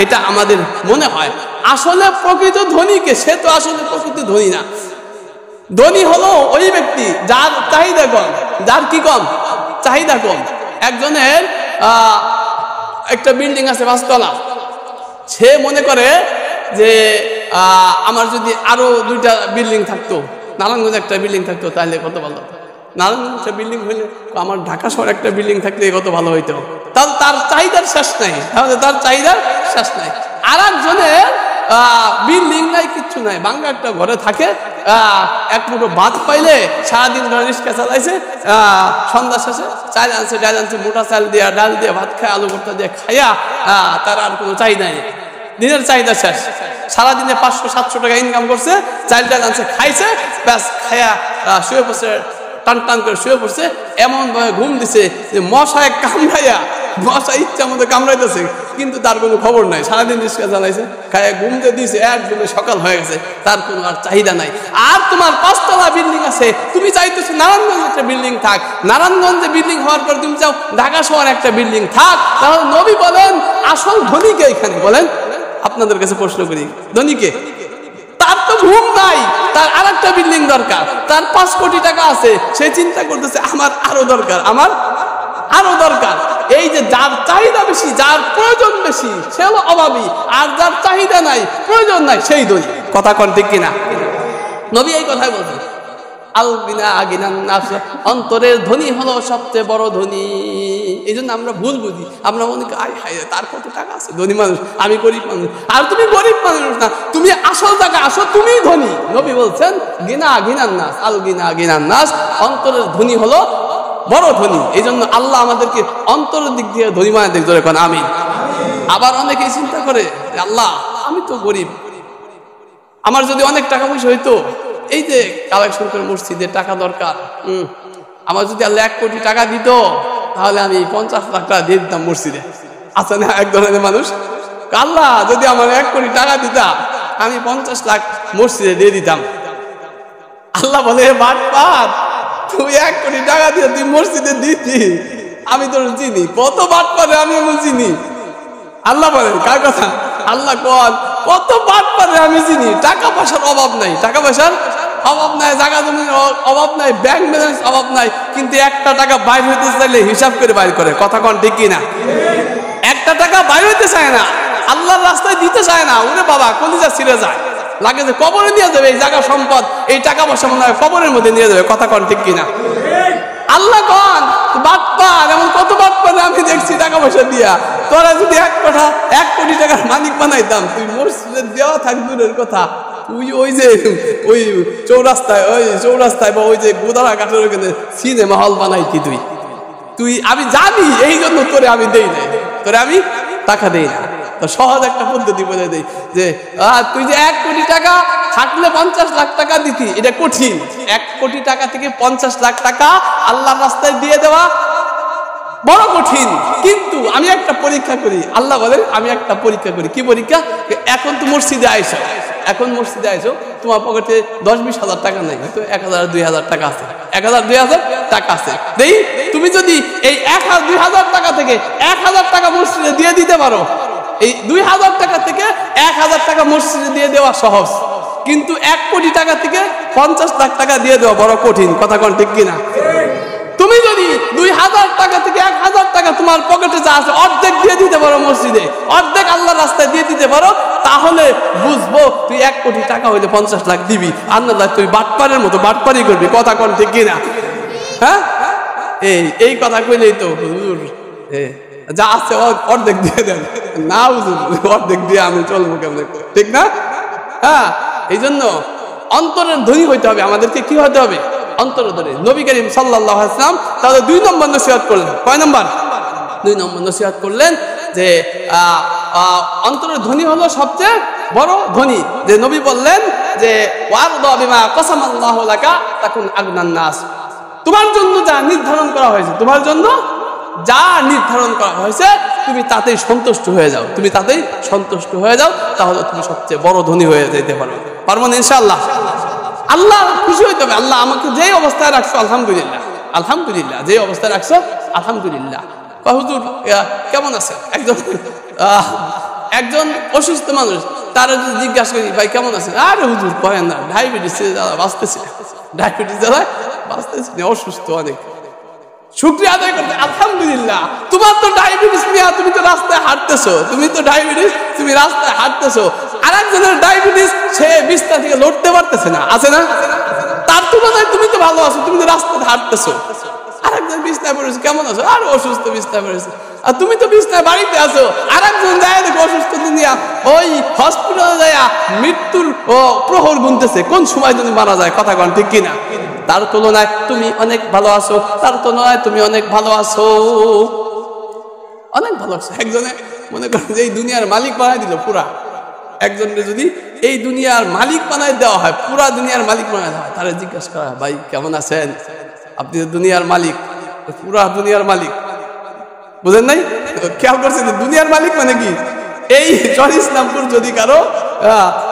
এটা আমাদের মনে হয়। আসলে প্রকৃত ধনীকে, সে তো আসলে প্রকৃত ধনী না। ধনী হলো ওই ব্যক্তি যার চাহিদা কম, যার কি কম, চাহিদা কম। একজনের একটা বিল্ডিং আছে 5 তলা, সে মনে করে যে আমার যদি আরো 2টা বিল্ডিং থাকতো, নারায়ণগঞ্জে একটা বিল্ডিং থাকতো, তাহলে কত ভালো হতো। নারায়ণগঞ্জ একটা বিল্ডিং হইলে, আমার ঢাকা শহরে একটা বিল্ডিং থাকলে কত ভালো হইতো। তাহলে তার চাহিদার শেষ নাই, তাহলে তার চাহিদার শেষ নাই। আর একজনের বিল্ডিং নাই, কিচ্ছু নাই, ভাঙ্গা একটা ঘরে থাকে, এক মুঠো ভাত পাইলে সারাদিন ধরে রিক্সা চালাইছে, সন্ধ্যা শেষে চাল আনছে, ডাল আনছে, মোটা চাল দিয়ে ডাল দিয়ে ভাত খায়, আলু ভর্তা দিয়ে খাইয়া তার আর কোনো চাহিদা নেই, দিনের চাহিদা শেষ। সারাদিনে 500-700 টাকা ইনকাম করছে, চাল ডাল আনছে, খাইছে, ব্যাস খাইয়া শুয়ে পড়ছে, টান টান করে শুয়ে পড়ছে। এমন ভাবে ঘুম দিছে যে মশায় কামড়াইয়া, মশা ইচ্ছা মতো কামড়াইতেছে, কিন্তু তার কোনো খবর নাই। সারাদিন রিক্সা চালাইছে, খাইয়া ঘুমতে দিয়েছে, একদমে সকাল হয়ে গেছে, তার কোনো আর চাহিদা নাই। আর তোমার 5 তলা বিল্ডিং আছে, তুমি চাইতেছো নারায়ণগঞ্জে একটা বিল্ডিং থাক, নারায়ণগঞ্জে বিল্ডিং হওয়ার পর তুমি চাও ঢাকা শহরে একটা বিল্ডিং থাক। তাহলে নবী বলেন আসল ধনীকে এখানে বলেন, আপনাদের কাছে প্রশ্ন করি, ধনীকে? তার তো ঘুম নাই, তার আর একটা বিল্ডিং দরকার, তার 5 কোটি টাকা আছে, সে চিন্তা করতেছে আমার আরো দরকার, আমার আরো দরকার। এই যে যার চাহিদা বেশি, যার প্রয়োজন বেশি, সে হলো অভাবী, আর যার চাহিদা নাই, প্রয়োজন নাই, সেই ধনী। কথা কোন ঠিক কিনা? নবী এই কথাই বলছেন। আল গিনা গিনান নাস, অন্তরের ধনী হলো সবচেয়ে বড় ধনী। এই জন্য আমরা ভুল বুঝি, আমরা মনে করি আয় হায় তার কত টাকা আছে, ধনী মানুষ, আমি গরিব মানুষ। আর তুমি গরিব মানুষ না, তুমি আসল টাকা আসো, তুমি ধনী। নবী বলছেন গিনা গিনান নাস, আল গিনা গিনান নাস, অন্তরের ধনী হলো বড় ধনী। এই জন্য আল্লাহ আমাদেরকে অন্তরের দিক দিয়ে ধনী বানায় দিক ধরে কোন আমিন। আবার অনেকেই চিন্তা করে আল্লাহ আমি তো গরিব, আমার যদি অনেক টাকা পয়সা হইতো, এই যে কালেকশন করে মসজিদে টাকা দরকার, আমার যদি আল্লাহ 1 কোটি টাকা দিত, তাহলে আমি 50 লাখ টাকা দিয়ে দিতাম মসজিদে। আছে না এক ধরনের মানুষ, আল্লাহ যদি আমার 1 কোটি টাকা দিতা, আমি 50 লাখ মসজিদে দিয়ে দিতাম। আল্লাহ বলে বাটপার, তুই 1 কোটি টাকা দিয়ে তুই মসজিদে দিতি, আমি তোর চিনি, কত বাটপারে আমি এমন চিনি। আল্লাহ বলেন কার কথা? আল্লাহ কন কত বাটপারে আমি চিনি। টাকা পয়সার অভাব নাই, টাকা পয়সার অভাব নাই, জায়গা জমির অভাব নাই, ব্যাংক ব্যালেন্স অভাব নাই, কিন্তু একটা টাকা বাইর হইতে চাইলে হিসাব করে বাইর করে। কথা কন ঠিক কিনা? একটা টাকা বাইর হইতে চায় না, আল্লাহর রাস্তায় দিতে চায় না। ওরে বাবা কলিজা ছিঁড়ে যায়, লাগে যে কবরে নিয়ে যাবে এই জায়গা সম্পদ, এই টাকা পয়সা মনে হয় কবরের মধ্যে নিয়ে যাবে। কথা কন ঠিক কিনা? আল্লাহ কন বাটপার, এমন কত বাটপার আমি দেখছি টাকা পয়সা দিয়া। তোরা যদি 1 কোটি টাকার মালিক বানাইতাম, তুই মসজিদে দেওয়া থাক দূরের কথা, তুই ওই যে ওই চৌরাস্তায় বা ওই যে গোদারা কাঠের ওখানে সিনেমা হল বানাইতি তুই। আমি জানি, এই জন্য তোরে আমি দেই নাই, তোরে আমি টাকা দেই না। তো সহজ একটা পদ্ধতি বলে দেই যে তুই যে 1 কোটি টাকা থাকলে 50 লাখ টাকা দিতি, এটা কঠিন। 1 কোটি টাকা থেকে 50 লাখ টাকা আল্লাহর রাস্তায় দিয়ে দেওয়া বড় কঠিন। কিন্তু আমি একটা পরীক্ষা করি, আল্লাহ বলেন আমি একটা পরীক্ষা করি। কি পরীক্ষা? এখন তো মসজিদে আইসো, তোমার পকেটে 10-20 হাজার টাকা নাই, তো 1000-2000 টাকা আছে, 1000-2000 টাকা আছে। তুমি যদি এই 1000-2000 টাকা থেকে 1000 টাকা মসজিদে দিয়ে দিতে পারো, এই 2000 টাকা থেকে 1000 টাকা মসজিদে দিয়ে দেওয়া সহজ, কিন্তু 1 কোটি টাকা থেকে 50 লাখ টাকা দিয়ে দেওয়া বড় কঠিন। কথা কোন ঠিক কিনা? তুমি যদি 2000 টাকা থেকে 1000 টাকা তোমার পকেটে যা আছে অর্ধেক দিয়ে দিতে পারো মসজিদে, অর্ধেক আল্লাহর রাস্তায় দিয়ে দিতে পারো, তাহলে বুঝবো তুই 1 কোটি টাকা হইলে 50 লাখ দিবি, আর না তুই বাটপারের মতো বাটপারি করবি। কথা কোন ঠিক কিনা? হ্যাঁ, এই কথা কইলেই তো হুজুর যা আছে অর্ধেক দিয়ে দেন না, হুজুর অর্ধেক দিয়ে আমি চলবো কেমন, ঠিক না? হ্যাঁ, এই জন্য অন্তরের ধনী হইতে হবে। আমাদেরকে কি হতে হবে? অন্তরের ধনী। নবী করিম সাল্লাল্লাহু আলাইহি ওয়াসাল্লাম তাহলে 2 নম্বর নসিহত করলেন। কয় নম্বর? 2 নম্বর নসিহত করলেন যে অন্তরের ধনী হলো সবচেয়ে বড় ধনী। যে নবী বললেন যে ওয়ারদা বিমা কাসামাল্লাহু লাকা তাকুন আগনান নাস, তোমার জন্য যা নির্ধারণ করা হয়েছে, তোমার জন্য যা নির্ধারণ করা হয়েছে তুমি তাতেই সন্তুষ্ট হয়ে যাও, তুমি তাতেই সন্তুষ্ট হয়ে যাও, তাহলে তুমি সবচেয়ে বড় ধনী হয়ে যেতে পারবে। পারবো না ইনশাআল্লাহ? আল্লাহ খুশি হইতে হবে, আল্লাহ আমাকে যে অবস্থায় রাখছো আলহামদুলিল্লাহ, আলহামদুলিল্লাহ, যে অবস্থায় রাখছো আলহামদুলিল্লাহ। হুজুর কেমন আছে? একজন অসুস্থ মানুষ, তারা যদি জিজ্ঞাসা করি ভাই কেমন আছেন, আরে হুজুর কয়েন না, ডায়াবেটিস বাঁচতেছি, ডায়াবেটিস দ্বারা বাঁচতেছি না, অসুস্থ অনেক। শুকরিয়া আদায় করতে আলহামদুলিল্লাহ। তোমার তো ডায়াবেটিস নিয়ে তুমি তো রাস্তায় হাঁটতেছো, তুমি তো ডায়াবেটিস, তুমি রাস্তায় হাঁটতেছো। আরেকজনের ডায়াবেটিস, সে বিছনা থেকে লড়তে পারতেছে না, আছে না? তার তুলনায় তুমি তো ভালো আছো, তুমি তো রাস্তায় হাঁটতেছো। আরেকজন বিছনায় পড়েছে, কেমন আছো? আর অসুস্থ, বিছনায় পড়েছে। আর তুমি তো বিছনায় বাড়িতে আছো। আরেকজন যায় দেখো অসুস্থ দুনিয়া, ওই হসপিটালে যায় মৃত্যুর প্রহর গুনতেছে, কোন সময় তুমি মারা যায়। কথা কন ঠিক কিনা? তার তুলনায় তুমি অনেক ভালো আছো, তার তুলনায় তুমি অনেক ভালো আছো, অনেক ভালো আছো। একজনে মনে করেন যে এই দুনিয়ার মালিক বানাই দিল পুরা, একজনকে যদি এই দুনিয়ার মালিক বানাই দেওয়া হয়, পুরা দুনিয়ার মালিক বানাই দেওয়া হয়, তারা জিজ্ঞাসা করা হয় ভাই কেমন আছেন? আপনি তো দুনিয়ার মালিক, পুরা দুনিয়ার মালিক, বুঝেন নাই? খেয়াল করছেন দুনিয়ার মালিক মানে কি? এই ইসলামপুর যদি কারো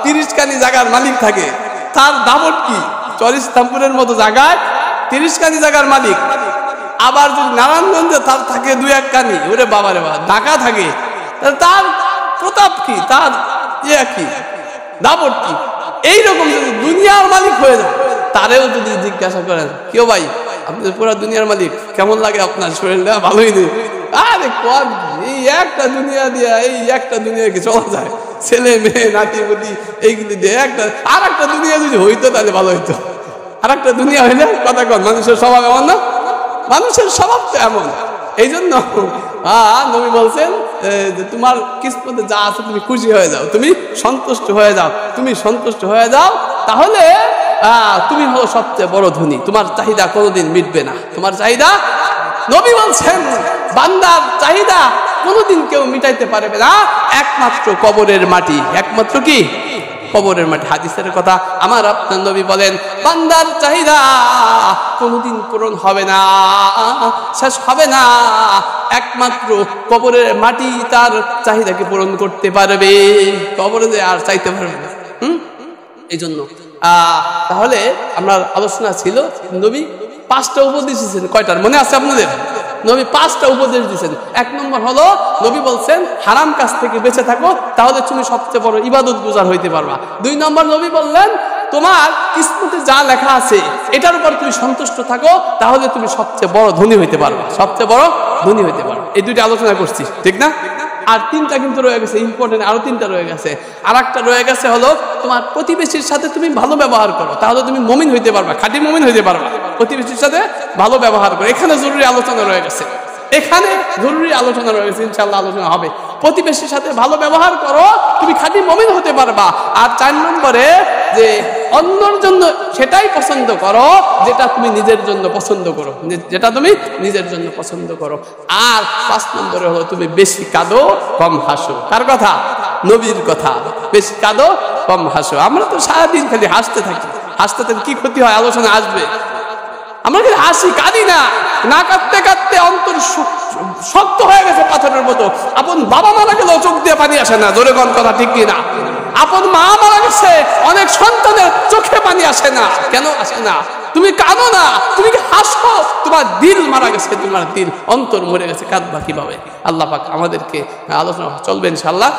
30 কানি জায়গার মালিক থাকে, তার দামট কি? ইসলামপুরের মতো জায়গায় 30 কানি জায়গার মালিক। আবার যদি নারায়ণগঞ্জে তার থাকে 2-1 কানি, ওরে বাবারে বাবা, ঢাকা থাকে, তার প্রতাপ কি? তার কি দাপট কি? এইরকম যদি দুনিয়ার মালিক হয়ে যায়, তারেও যদি জিজ্ঞাসা করেন কেউ ভাই আপনি পুরা দুনিয়ার মালিক, কেমন লাগে আপনার শরীরটা? ভালোই নেই। আরে কর, এই একটা দুনিয়া দিয়া, এই একটা দুনিয়া কি চলা যায়? ছেলে মেয়ে নাতি পুতি এইগুলি দিয়ে আর একটা দুনিয়া যদি হইতো তাহলে ভালো হইতো। আর একটা দুনিয়া হইলে কথা কন, মানুষের স্বভাব এমন না, মানুষের স্বভাব তো এমন। এই জন্য নবী বলছেন যে তোমার কিসমতে যা আছে তুমি খুশি হয়ে যাও, তুমি সন্তুষ্ট হয়ে যাও, তুমি সন্তুষ্ট হয়ে যাও, তাহলে তুমি হলো সবচেয়ে বড় ধনী, তোমার চাহিদা কোনোদিন মিটবে না। তোমার চাহিদা, নবী বলছেন বান্দার চাহিদা কোনোদিন কেউ মিটাইতে পারবে না, একমাত্র কবরের মাটি। একমাত্র কি? কবরের মাটি। হাদিসের কথা আমার আপনার নবী বলেন বান্দার চাহিদা কোনোদিন পূরণ হবে না, শেষ হবে না, একমাত্র কবরের মাটি তার চাহিদাকে পূরণ করতে পারবে, কবরে যে আর চাইতে পারবে না। এই জন্য তাহলে আমরা আলোচনা ছিল নবী 5টা উপদেশ দিয়েছেন। কয়টার মনে আছে আপনাদের? নবী 5টা উপদেশ দিয়েছেন। 1 নম্বর হলো নবী বলছেন হারাম কাজ থেকে বেঁচে থাকো, তাহলে তুমি সবচেয়ে বড় ইবাদত গুজার হইতে পারবা। 2 নম্বর নবী বললেন তোমার কিসমতে যা লেখা আছে এটার উপর তুমি সন্তুষ্ট থাকো, তাহলে তুমি সবচেয়ে বড় ধনী হইতে পারবা, সবচেয়ে বড় ধনী হইতে পারবা। এই 2টা আলোচনা করছি, ঠিক না? আর 3টা কিন্তু রয়ে গেছে ইম্পর্টেন্ট, আরো 3টা রয়ে গেছে। আর একটা রয়ে গেছে হলো তোমার প্রতিবেশীর সাথে তুমি ভালো ব্যবহার করো, তাহলে তুমি মুমিন হইতে পারবা, খাঁটি মুমিন হইতে পারবা। প্রতিবেশীর সাথে ভালো ব্যবহার করো, এখানে জরুরি আলোচনা রয়ে গেছে, এখানে জরুরি আলোচনা রয়ে গেছে, ইনশাআল্লাহ আলোচনা হবে। প্রতিবেশীর সাথে ভালো ব্যবহার করো, তুমি খাঁটি মুমিন হতে পারবা। আর 4 নম্বরে যে অন্যর জন্য সেটাই পছন্দ করো যেটা তুমি নিজের জন্য পছন্দ করো, যেটা তুমি নিজের জন্য পছন্দ করো। আর 5 নম্বরে হলো তুমি বেশি কাঁদো কম হাসো। কার কথা? নবীর কথা। বেশি কাঁদো কম হাসো। আমরা তো সারাদিন খালি হাসতে থাকি, হাসতে থাকি, কি ক্ষতি হয় আলোচনা আসবে। আমরা খালি হাসি, কাঁদি না, না কাঁদতে কাঁদতে অন্তর শক্ত হয়ে গেছে পাথরের মতো। আপন বাবা মারা গেলেও চোখ দিয়ে পানি আসে না, জোরে কোন কথা ঠিক কিনা? আপন মা মারা গেছে, অনেক সন্তানের চোখে পানি আসে না, কেন আসে না? তুমি কাঁদো না, তুমি কি হাসো? তোমার দিল মারা গেছে, তোমার দিল, অন্তর মরে গেছে, কাঁদবা কিভাবে? আল্লাহ পাক আমাদেরকে, আলোচনা চলবে ইনশাআল্লাহ।